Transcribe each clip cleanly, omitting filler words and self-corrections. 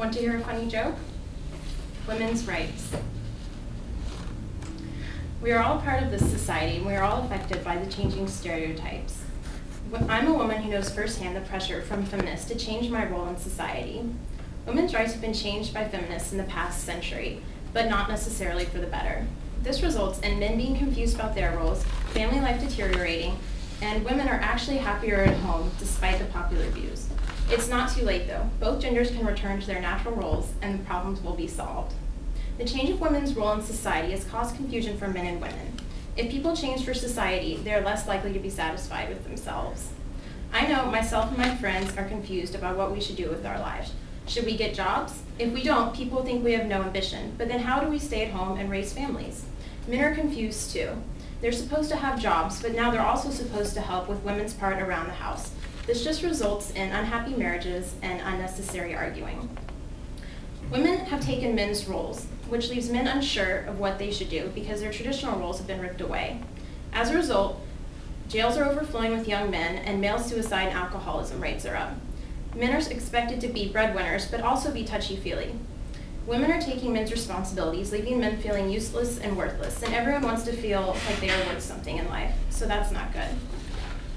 Want to hear a funny joke? Women's rights. We are all part of this society, and we are all affected by the changing stereotypes. I'm a woman who knows firsthand the pressure from feminists to change my role in society. Women's rights have been changed by feminists in the past century, but not necessarily for the better. This results in men being confused about their roles, family life deteriorating, and women are actually happier at home despite the popular views. It's not too late though. Both genders can return to their natural roles and the problems will be solved. The change of women's role in society has caused confusion for men and women. If people change for society, they are less likely to be satisfied with themselves. I know myself and my friends are confused about what we should do with our lives. Should we get jobs? If we don't, people think we have no ambition, but then how do we stay at home and raise families? Men are confused too. They're supposed to have jobs, but now they're also supposed to help with women's part around the house. This just results in unhappy marriages and unnecessary arguing. Women have taken men's roles, which leaves men unsure of what they should do because their traditional roles have been ripped away. As a result, jails are overflowing with young men and male suicide and alcoholism rates are up. Men are expected to be breadwinners, but also be touchy-feely. Women are taking men's responsibilities, leaving men feeling useless and worthless, and everyone wants to feel like they are worth something in life, so that's not good.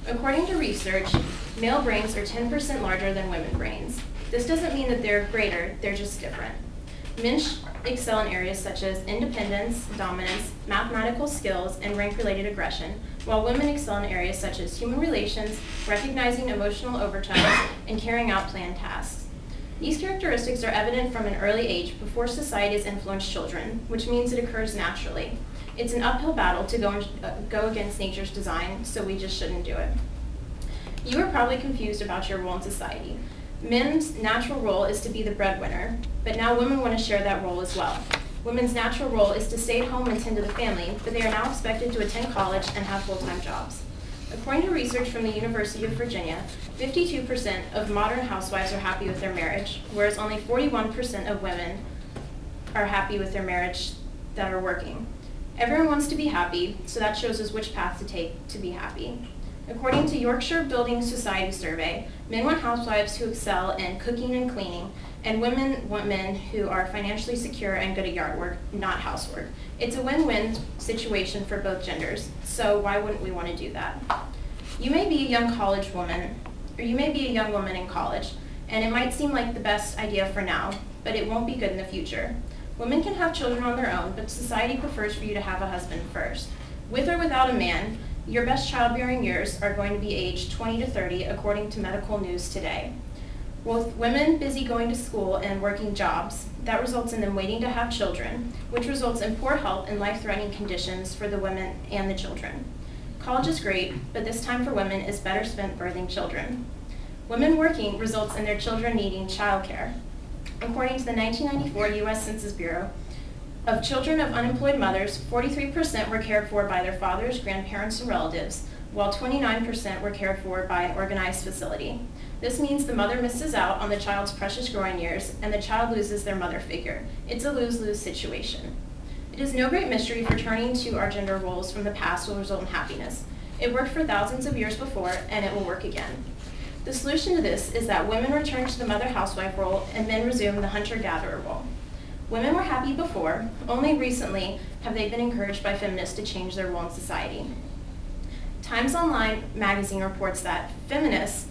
According to research, male brains are 10% larger than women's brains. This doesn't mean that they're greater, they're just different. Men excel in areas such as independence, dominance, mathematical skills, and rank-related aggression, while women excel in areas such as human relations, recognizing emotional overtones, and carrying out planned tasks. These characteristics are evident from an early age before society has influenced children, which means it occurs naturally. It's an uphill battle to go against nature's design, so we just shouldn't do it. You are probably confused about your role in society. Men's natural role is to be the breadwinner, but now women want to share that role as well. Women's natural role is to stay at home and tend to the family, but they are now expected to attend college and have full-time jobs. According to research from the University of Virginia, 52% of modern housewives are happy with their marriage, whereas only 41% of women are happy with their marriage that are working. Everyone wants to be happy, so that shows us which path to take to be happy. According to Yorkshire Building Society survey, men want housewives who excel in cooking and cleaning, and women want men who are financially secure and good at yard work, not housework. It's a win-win situation for both genders, so why wouldn't we want to do that? You may be a young college woman, or you may be a young woman in college, and it might seem like the best idea for now, but it won't be good in the future. Women can have children on their own, but society prefers for you to have a husband first. With or without a man, your best childbearing years are going to be aged 20 to 30, according to medical news today. With women busy going to school and working jobs, that results in them waiting to have children, which results in poor health and life-threatening conditions for the women and the children. College is great, but this time for women is better spent birthing children. Women working results in their children needing childcare. According to the 1994 U.S. Census Bureau, of children of unemployed mothers, 43% were cared for by their fathers, grandparents, and relatives, while 29% were cared for by an organized facility. This means the mother misses out on the child's precious growing years, and the child loses their mother figure. It's a lose-lose situation. It is no great mystery for turning to our gender roles from the past will result in happiness. It worked for thousands of years before, and it will work again. The solution to this is that women return to the mother-housewife role, and men resume the hunter-gatherer role. Women were happy before, only recently have they been encouraged by feminists to change their role in society. Times Online magazine reports that feminists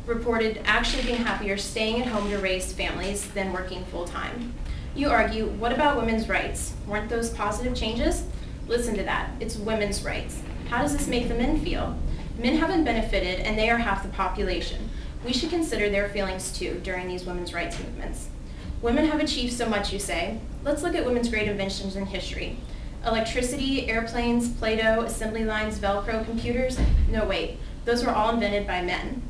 reported actually being happier staying at home to raise families than working full-time. You argue, what about women's rights? Weren't those positive changes? Listen to that, it's women's rights. How does this make the men feel? Men haven't benefited and they are half the population. We should consider their feelings too during these women's rights movements. Women have achieved so much, you say. Let's look at women's great inventions in history. Electricity, airplanes, Play-Doh, assembly lines, Velcro, computers? No, wait, those were all invented by men.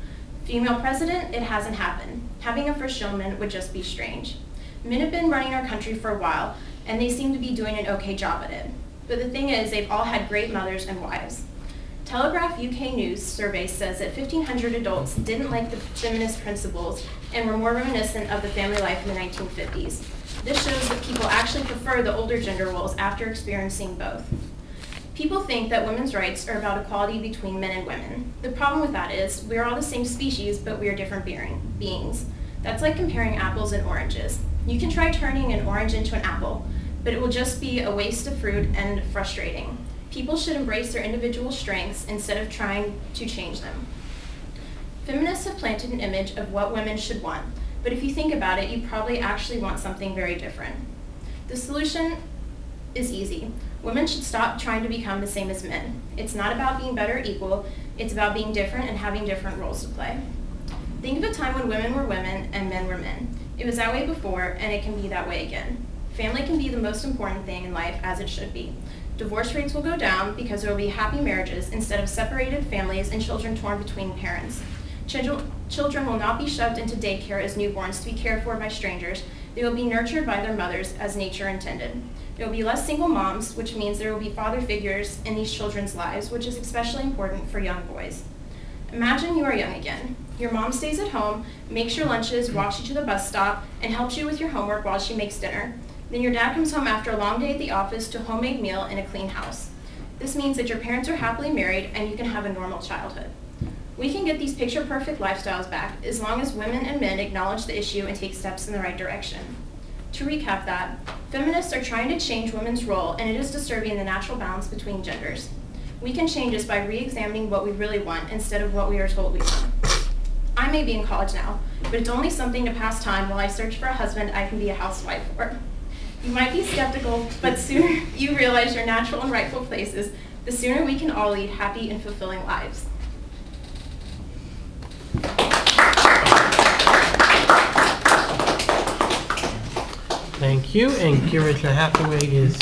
Female president? It hasn't happened. Having a first woman would just be strange. Men have been running our country for a while, and they seem to be doing an okay job at it. But the thing is, they've all had great mothers and wives. Telegraph UK News survey says that 1,500 adults didn't like the feminist principles and were more reminiscent of the family life in the 1950s. This shows that people actually prefer the older gender roles after experiencing both. People think that women's rights are about equality between men and women. The problem with that is, we are all the same species, but we are different beings. That's like comparing apples and oranges. You can try turning an orange into an apple, but it will just be a waste of fruit and frustrating. People should embrace their individual strengths instead of trying to change them. Feminists have planted an image of what women should want, but if you think about it, you probably actually want something very different. The solution is easy. Women should stop trying to become the same as men. It's not about being better or equal, it's about being different and having different roles to play. Think of a time when women were women and men were men. It was that way before, and it can be that way again. Family can be the most important thing in life, as it should be. Divorce rates will go down because there will be happy marriages instead of separated families and children torn between parents. Children will not be shoved into daycare as newborns to be cared for by strangers. They will be nurtured by their mothers as nature intended. There will be less single moms, which means there will be father figures in these children's lives, which is especially important for young boys. Imagine you are young again. Your mom stays at home, makes your lunches, walks you to the bus stop, and helps you with your homework while she makes dinner. Then your dad comes home after a long day at the office to a homemade meal in a clean house. This means that your parents are happily married and you can have a normal childhood. We can get these picture-perfect lifestyles back as long as women and men acknowledge the issue and take steps in the right direction. To recap that, feminists are trying to change women's role, and it is disturbing the natural balance between genders. We can change this by re-examining what we really want instead of what we are told we want. I may be in college now, but it's only something to pass time while I search for a husband I can be a housewife for. You might be skeptical, but sooner you realize your natural and rightful places, the sooner we can all lead happy and fulfilling lives. Thank you, and Kira Hathaway is